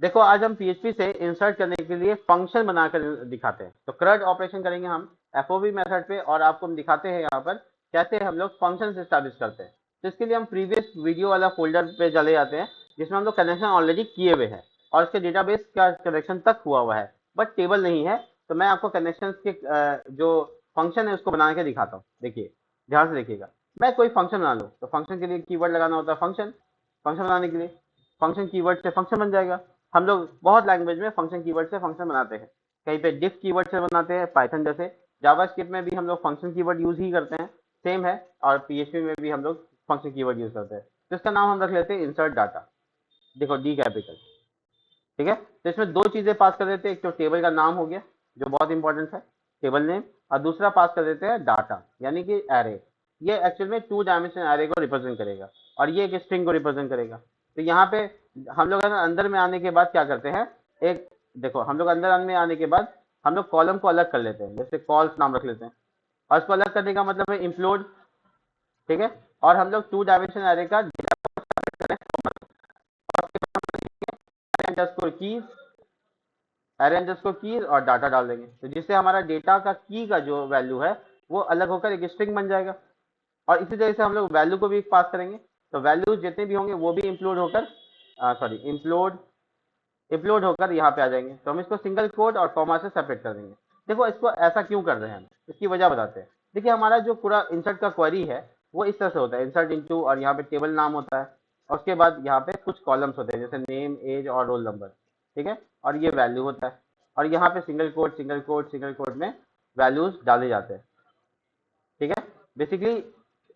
देखो आज हम पीएचपी से इंसर्ट करने के लिए फंक्शन बनाकर दिखाते हैं। तो CRUD ऑपरेशन करेंगे हम एफओबी मेथड पे, और आपको हम दिखाते हैं यहाँ पर कैसे हम लोग फंक्शन एस्टैब्लिश करते हैं। तो इसके लिए हम प्रीवियस वीडियो वाला फोल्डर पे चले जाते हैं जिसमें हम लोग कनेक्शन ऑलरेडी किए हुए हैं और उसके डेटाबेस का कनेक्शन तक हुआ हुआ है, बट टेबल नहीं है। तो मैं आपको कनेक्शन के जो फंक्शन है उसको बना के दिखाता हूँ। देखिए, ध्यान से देखिएगा। मैं कोई फंक्शन बना लूँ तो फंक्शन के लिए कीवर्ड लगाना होता है फंक्शन। फंक्शन बनाने के लिए फंक्शन कीवर्ड से फंक्शन बन जाएगा। हम लोग बहुत लैंग्वेज में फंक्शन कीवर्ड से फंक्शन बनाते हैं। कहीं पे डिफ कीवर्ड से बनाते हैं, पाइथन जैसे। जावास्क्रिप्ट में भी हम लोग फंक्शन कीवर्ड यूज ही करते हैं, सेम है। और पीएचपी में भी हम लोग फंक्शन कीवर्ड यूज करते हैं। तो इसका नाम हम रख लेते हैं इंसर्ट डाटा। देखो, डी कैपिटल, ठीक है। तो इसमें दो चीजें पास कर देते हैं, एक तो टेबल का नाम हो गया जो बहुत इंपॉर्टेंट है, टेबल नेम, और दूसरा पास कर देते हैं डाटा यानी कि एरे। ये एक्चुअल में 2 डायमेंशन एरे को रिप्रेजेंट करेगा और ये एक स्ट्रिंग को रिप्रेजेंट करेगा। तो यहाँ पे हम लोग अंदर में आने के बाद क्या करते हैं, एक देखो, हम लोग अंदर में आने के बाद हम लोग कॉलम को अलग कर लेते हैं, जैसे कॉल्स नाम रख लेते हैं। और इसको अलग करने का मतलब है इंक्लूड, ठीक है। और हम लोग 2 डायमेंशन एरे का underscore keys, array underscore keys और डाटा डाल देंगे, तो जिससे हमारा डेटा का की का जो वैल्यू है वो अलग होकर एक स्ट्रिंग बन जाएगा। और इसी तरह से हम लोग वैल्यू को भी पास करेंगे, तो वैल्यूज जितने भी होंगे वो भी इंक्लूड होकर इंक्लूड होकर यहाँ पे आ जाएंगे। तो हम इसको सिंगल कोट और कॉमा से सेपरेट कर देंगे। देखो, इसको ऐसा क्यों कर रहे हैं हम, इसकी वजह बताते हैं। देखिए, हमारा जो पूरा इंसर्ट का क्वेरी है वो इस तरह से होता है, इंसर्ट इनटू, और यहाँ पे टेबल नाम होता है, और उसके बाद यहाँ पे कुछ कॉलम्स होते हैं जैसे नेम, एज और रोल नंबर, ठीक है। और ये वैल्यू होता है, और यहाँ पे single quote single quote single quote में वैल्यूज डाले जाते हैं, ठीक है। बेसिकली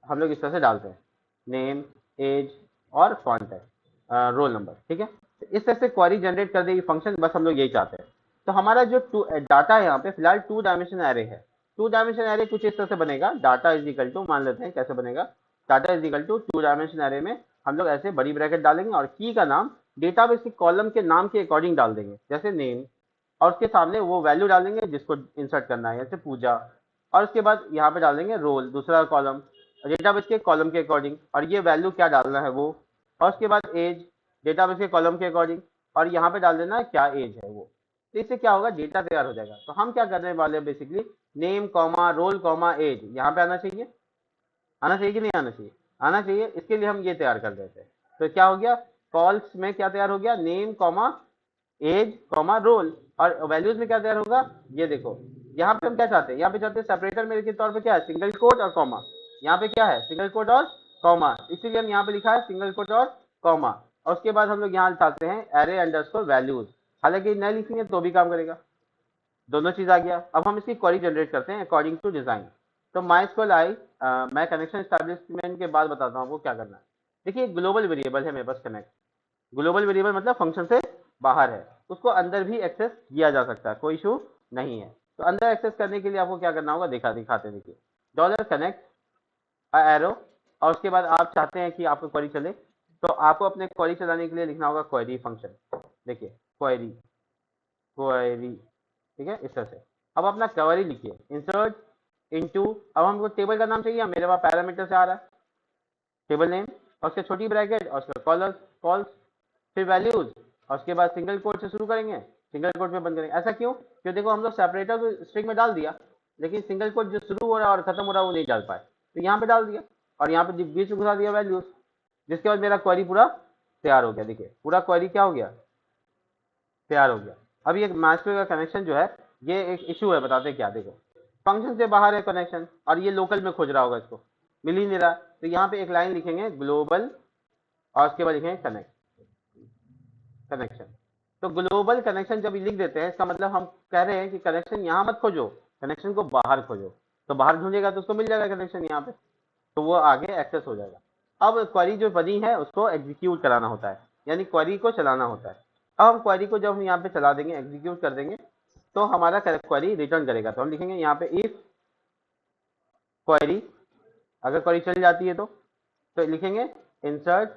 हम लोग इस तरह से डालते हैं, नेम, एज और कॉन्टैक्ट, रोल नंबर, ठीक है। तो इस तरह से क्वेरी जनरेट कर देगी फंक्शन, बस हम लोग यही चाहते हैं। तो हमारा जो डाटा है यहाँ पे फिलहाल 2 डायमेंशन एरे है। 2 डायमेंशन एरे कुछ इस तरह से बनेगा, डाटा इज इक्वल टू, मान लेते हैं कैसे बनेगा, data is equal to 2 dimension array में हम लोग ऐसे बड़ी ब्रैकेट डालेंगे और की का नाम डेटाबेस के कॉलम के नाम के अकॉर्डिंग डाल देंगे, जैसे नेम, और उसके सामने वो वैल्यू डालेंगे जिसको इंसर्ट करना है, जैसे पूजा। और उसके बाद यहाँ पे डाल देंगे रोल, दूसरा कॉलम डेटाबेस के कॉलम के अकॉर्डिंग, और ये वैल्यू क्या डालना है वो। और उसके बाद एज, डेटाबेस के कॉलम के अकॉर्डिंग, और यहाँ पे डाल देना है क्या एज है वो। तो इससे क्या होगा, डेटा तैयार हो जाएगा। तो हम क्या करने वाले हैं, basically name comma roll comma age यहाँ पे आना चाहिए। आना चाहिए कि नहीं आना चाहिए, आना चाहिए। इसके लिए हम ये तैयार कर देते हैं। तो क्या हो गया, कॉल्स में क्या तैयार हो गया, name comma age comma roll. और वैल्यूज में क्या तैयार होगा, ये देखो। यहाँ पे हम क्या चाहते हैं, यहाँ पे चाहते हैं सेपरेटर मेरे के तौर पे क्या है, सिंगल कोट और कॉमा। यहाँ पे क्या है, सिंगल कोट और कॉमा, इसीलिए हम यहाँ पे लिखा है सिंगल कोट और कॉमा। और उसके बाद हम लोग यहाँ चाहते हैं एरे अंडरस्कोर वैल्यूज, हालांकि नहीं लिखेंगे तो भी काम करेगा। दोनों चीज आ गया। अब हम इसकी क्वेरी जनरेट करते हैं अकॉर्डिंग टू डिजाइन। तो MySQL आई, मैं कनेक्शन एस्टैब्लिशमेंट के बाद बताता हूँ आपको क्या करना है। देखिए, ग्लोबल वेरिएबल है मेरे पास कनेक्ट। ग्लोबल वेरिएबल मतलब फंक्शन से बाहर है, उसको अंदर भी एक्सेस किया जा सकता है, कोई इशू नहीं है। तो अंदर एक्सेस करने के लिए आपको क्या करना होगा, दिखाते देखिए, डॉलर कनेक्ट एरो, और उसके बाद आप चाहते हैं कि आपको क्वेरी चले, तो आपको अपने क्वेरी चलाने के लिए लिखना होगा क्वेरी फंक्शन। देखिए, क्वेरी क्वेरी, ठीक है, इस तरह से। अब अपना क्वेरी लिखिए, इंसर्ट इनटू, अब हमको टेबल का नाम चाहिए, मेरे पास पैरामीटर से आ रहा है टेबल नेम, और उसके छोटी ब्रैकेट और उसका कॉल्स, फिर वैल्यूज, और उसके बाद सिंगल कोट से शुरू करेंगे, सिंगल कोट में बंद करेंगे। ऐसा क्यों, क्योंकि देखो हम लोग सेपरेटर को स्ट्रिंग में डाल दिया, लेकिन सिंगल कोट जो शुरू हो रहा है और खत्म हो रहा है वो नहीं डाल पाए, तो यहाँ पे डाल दिया, और यहाँ पे बीच में घुसा दिया वैल्यूज, जिसके बाद मेरा क्वेरी पूरा तैयार हो गया। देखिए, पूरा क्वेरी क्या हो गया, तैयार हो गया। अब ये MySQL का कनेक्शन जो है, ये एक इशू है, बताते क्या। देखो, फंक्शन से बाहर है कनेक्शन, और ये लोकल में खोज रहा होगा, इसको मिल ही नहीं रहा। तो यहाँ पे एक लाइन लिखेंगे ग्लोबल, और उसके बाद लिखेंगे कनेक्शन। तो ग्लोबल कनेक्शन जब लिख देते हैं, इसका मतलब हम कह रहे हैं कि कनेक्शन यहाँ मत खोजो, कनेक्शन को बाहर खोजो। तो बाहर ढूंढेगा तो उसको मिल जाएगा कनेक्शन यहाँ पे, तो वो आगे एक्सेस हो जाएगा। अब क्वेरी जो बनी है उसको एग्जीक्यूट कराना होता है, यानी क्वेरी को चलाना होता है। अब हम क्वेरी को जब हम यहाँ पे चला देंगे, एग्जीक्यूट कर देंगे, तो हमारा क्वेरी रिटर्न करेगा। तो हम लिखेंगे यहाँ पे इफ क्वेरी, अगर क्वेरी चल जाती है तो लिखेंगे इंसर्ट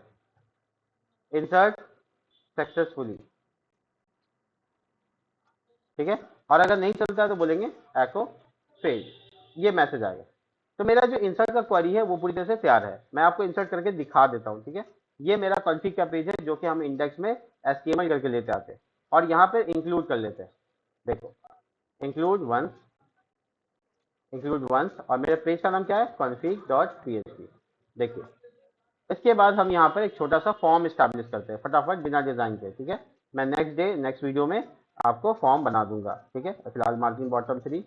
सक्सेसफुली, ठीक है। और अगर नहीं चलता है तो बोलेंगे एको फेल, ये मैसेज आएगा। तो मेरा जो इंसर्ट का क्वेरी है वो पूरी तरह से तैयार है, मैं आपको इंसर्ट करके दिखा देता हूँ, ठीक है। ये मेरा कॉन्फ़िग का पेज है जो कि हम इंडेक्स में HTML करके लेते आते हैं और यहाँ पे इंक्लूड कर लेते हैं। देखो इंक्लूड वंस और मेरे पेज का नाम क्या है, config.php। देखिए इसके बाद हम यहाँ पर एक छोटा सा फॉर्म स्टैब्लिश करते हैं फटाफट बिना डिजाइन के। ठीक है, मैं नेक्स्ट वीडियो में आपको फॉर्म बना दूंगा। ठीक है, फिलहाल मार्जिन बॉटम 3।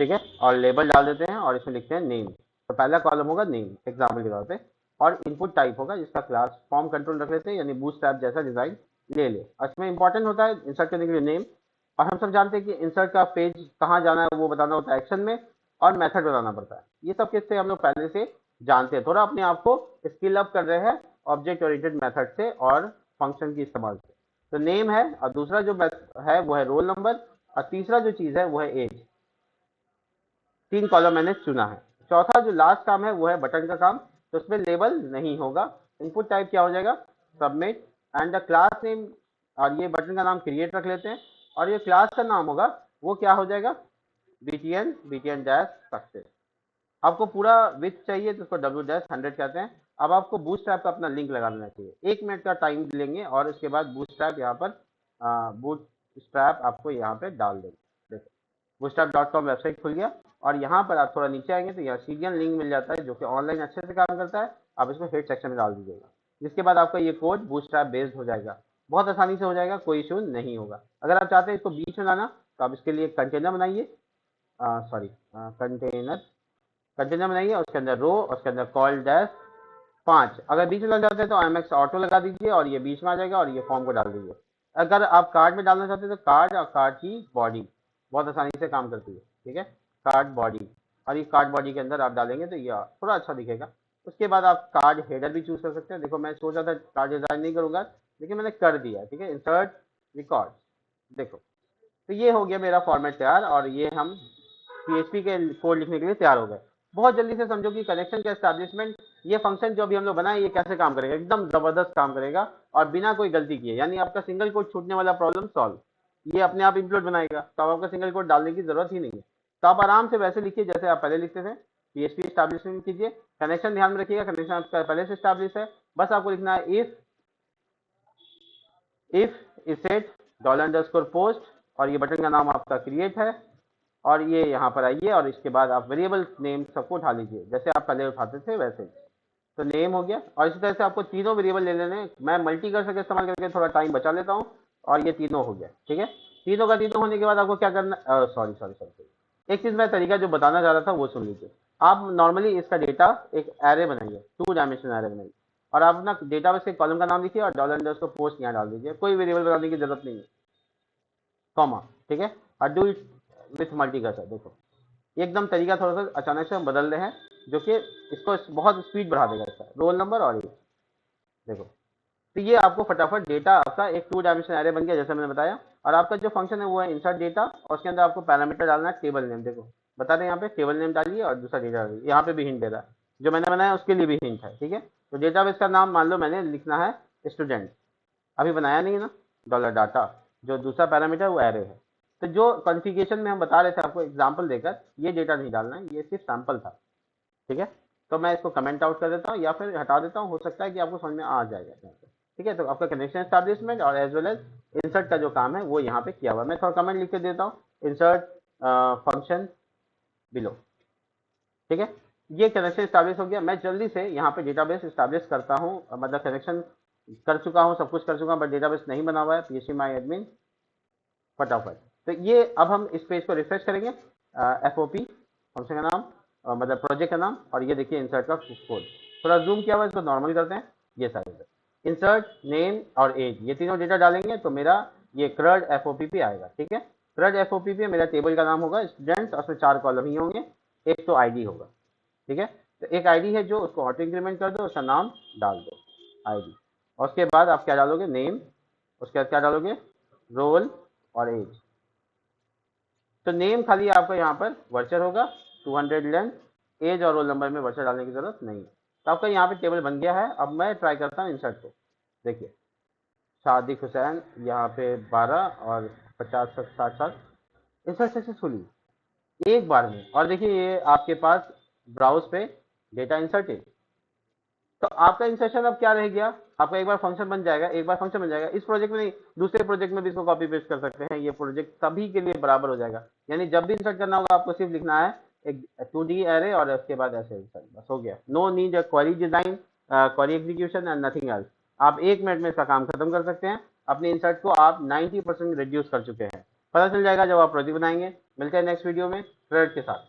ठीक है, और लेबल डाल देते हैं और इसमें लिखते हैं नेम। तो पहला कॉलम होगा नेम एग्जाम्पल के तौर पे, और इनपुट टाइप होगा जिसका क्लास फॉर्म कंट्रोल रख लेते हैं, यानी बूटस्ट्रैप जैसा डिजाइन ले ले। और इसमें इंपॉर्टेंट होता है इंसर्ट करने के लिए नेम, और हम सब जानते हैं कि इंसर्ट का पेज कहाँ जाना है वो बताना होता है एक्शन में, और मेथड बताना पड़ता है। ये सब किससे हम लोग पहले से जानते हैं, थोड़ा अपने आप को स्किल अप कर रहे हैं ऑब्जेक्ट ओरिएंटेड मेथड से और फंक्शन की इस्तेमाल से। तो नेम है, और दूसरा जो है वो है रोल नंबर, और तीसरा जो चीज़ है वो है एज। 3 कॉलम मैंने चुना है। चौथा जो लास्ट काम है वो है बटन का काम, तो उसमें लेबल नहीं होगा। इनपुट टाइप क्या हो जाएगा, submit, and the class name, और ये बटन का नाम क्रिएट रख लेते हैं, और ये क्लास का नाम होगा वो क्या हो जाएगा, btn डैश सक्सेस। आपको पूरा विथ चाहिए तो उसको w-100 कहते हैं। अब आपको बूटस्ट्रैप का अपना लिंक लगा देना चाहिए। 1 मिनट का टाइम लेंगे और उसके बाद बूटस्ट्रैप यहाँ पर बूटस्ट्रैप आपको यहाँ पे डाल देंगे। देखो bootstrap.com वेबसाइट खुल गया, और यहाँ पर आप थोड़ा नीचे आएंगे तो यहाँ सीरियल लिंक मिल जाता है जो कि ऑनलाइन अच्छे से काम करता है। आप इसको हेड सेक्शन में डाल दीजिएगा, जिसके बाद आपका ये कोड बूटस्ट्रैप बेस्ड हो जाएगा। बहुत आसानी से हो जाएगा, कोई इशू नहीं होगा। अगर आप चाहते हैं इसको बीच में लाना तो आप इसके लिए कंटेनर बनाइए, सॉरी कंटेनर बनाइए, और उसके अंदर रो, और उसके अंदर कॉल डैश 5। अगर बीच में लग जाते हैं तो IMX ऑटो लगा दीजिए और ये बीच में आ जाएगा, और ये फॉर्म को डाल दीजिए। अगर आप कार्ड में डालना चाहते हैं तो कार्ड और कार्ड की बॉडी बहुत आसानी से काम करती है। ठीक है, कार्ड बॉडी, और ये कार्ड बॉडी के अंदर आप डालेंगे तो ये थोड़ा अच्छा दिखेगा। उसके बाद आप कार्ड हेडर भी चूज कर सकते हैं। देखो मैं सोचा था कार्ड डिजाइन नहीं करूंगा, लेकिन मैंने कर दिया। ठीक है, इंसर्ट रिकॉर्ड। देखो तो ये हो गया मेरा फॉर्मेट तैयार, और ये हम PHP के कोड लिखने के लिए तैयार हो गए। बहुत जल्दी से समझो कि कनेक्शन का एस्टैब्लिशमेंट, ये फंक्शन जो अभी हम लोग बनाए ये कैसे काम करेगा, एकदम जबरदस्त काम करेगा और बिना कोई गलती किए, यानी आपका सिंगल कोड छूटने वाला प्रॉब्लम सॉल्व। ये अपने आप इंप्लोड बनाएगा, तो अब आपका सिंगल कोड डालने की जरूरत ही नहीं है। तो आप आराम से वैसे लिखिए जैसे आप पहले लिखते थे। PHP एस्टैब्लिशमेंट कीजिए, कनेक्शन ध्यान में रखिएगा, कनेक्शन आपका पहले से एस्टैब्लिश है। बस आपको लिखना है इफ इसेट $_पोस्ट, और ये बटन का नाम आपका क्रिएट है, और ये यहाँ पर आइए, और इसके बाद आप वेरिएबल नेम सबको उठा लीजिए जैसे आप पहले उठाते थे वैसे। तो नेम हो गया, और इसी तरह से आपको तीनों वेरिएबल ले लेने हैं। मैं मल्टी कर्सर का इस्तेमाल करके थोड़ा टाइम बचा लेता हूँ, और ये तीनों हो गया। ठीक है, तीनों का तीनों होने के बाद आपको क्या करना, सॉरी सॉरी सॉरी, एक चीज़ मैं तरीका जो बताना चाह रहा था वो सुन लीजिए। आप नॉर्मली इसका डेटा एक एरे बनाइए, 2 डायमेंशनल एरे बनाइए, और आप अपना डेटाबेस के कॉलम का नाम लिखिए और $_पोस्ट यहाँ डाल दीजिए। कोई वेरिएबल बनाने की जरूरत नहीं है, कॉमा। ठीक है, और do it with multi cursor. देखो एकदम तरीका थोड़ा सा अचानक से हम बदल रहे हैं, जो कि इसको बहुत स्पीड बढ़ा देगा इसका, रोल नंबर और एज। देखो तो ये आपको फटाफट डेटा आपका एक 2 डायमेंशनल एरे बन गया जैसे मैंने बताया। और आपका जो फंक्शन है वो है इंसर्ट डेटा, और उसके अंदर आपको पैरामीटर डालना है टेबल नेम। देखो बता दें, यहाँ पे टेबल नेम डालिए और दूसरा डेटा डालिए। यहाँ पे भी हिंट दे रहा है, जो मैंने बनाया उसके लिए भी हिंट है। ठीक है, तो डेटाबेस का नाम मान लो मैंने लिखना है स्टूडेंट, अभी बनाया नहीं है ना, $डाटा, जो दूसरा पैरामीटर वो एरे है। तो जो कॉन्फ़िगरेशन में हम बता रहे थे आपको एग्जांपल देकर, ये डेटा नहीं डालना है, ये सिर्फ सैंपल था। ठीक है, तो मैं इसको कमेंट आउट कर देता हूँ या फिर हटा देता हूँ, हो सकता है कि आपको समझ में आ जाएगा यहाँ पे। ठीक है, तो आपका कनेक्शन एस्टैब्लिशमेंट और एज वेल एज इंसर्ट का जो काम है वो यहाँ पे किया हुआ है। मैं थोड़ा कमेंट लिख के देता हूँ, इंसर्ट फंक्शन बिलो। ठीक है, ये कनेक्शन स्टैब्लिश हो गया। मैं जल्दी से यहाँ पे डेटाबेस स्टैब्लिश करता हूँ, मतलब कनेक्शन कर चुका हूँ, सब कुछ कर चुका हूँ, बट डेटाबेस नहीं बना हुआ है, PHP माई एडमिन फटाफट। तो ये अब हम इस पेज को रिफ्रेश करेंगे, FOP फंक्शन का नाम, मतलब प्रोजेक्ट का नाम, और ये देखिए इंसर्ट का कोड। थोड़ा जूम किया हुआ है, इसको नॉर्मल करते हैं। ये सारे इंसर्ट नेम और एज, ये तीनों डेटा डालेंगे तो मेरा ये CRUD FOPP आएगा। ठीक है, CRUD FOPP मेरा टेबल का नाम होगा स्टूडेंट्स, और उसमें 4 कॉलम ही होंगे, एक तो ID होगा। ठीक है, तो एक ID है जो उसको ऑटो इंक्रीमेंट कर दो, उसका नाम डाल दो ID, और उसके बाद आप क्या डालोगे, नेम, उसके बाद क्या डालोगे, रोल और एज। तो नेम खाली आपका यहाँ पर वर्चर होगा 200 लेंथ, एज और रोल नंबर में वर्चर डालने की जरूरत नहीं। तो आपका यहाँ पे टेबल बन गया है। अब मैं ट्राई करता हूँ इंसर्ट को। देखिए सादिक हुसैन यहाँ पे 12 और 50 60 इंसर्ट सक्सेसफुली एक बार में। और देखिए ये आपके पास ब्राउज पे डेटा इंसर्टेड, तो आपका इंसर्शन अब क्या रह गया, आपका एक बार फंक्शन बन जाएगा, एक बार फंक्शन बन जाएगा, इस प्रोजेक्ट में नहीं, दूसरे प्रोजेक्ट में भी इसको कॉपी पेस्ट कर सकते हैं, ये प्रोजेक्ट सभी के लिए बराबर हो जाएगा। यानी जब भी इंसर्ट करना होगा आपको सिर्फ लिखना है एक 2D एरे और उसके बाद ऐसे इंसर्ट, बस हो गया। No need query design, query execution and nothing else. आप 1 मिनट में इसका काम खत्म कर सकते हैं। अपने इंसर्ट को आप 90% रिड्यूस कर चुके हैं। पता चल जाएगा जब आप प्रोजेक्ट बनाएंगे। मिलते हैं नेक्स्ट वीडियो में थ्रेड के साथ।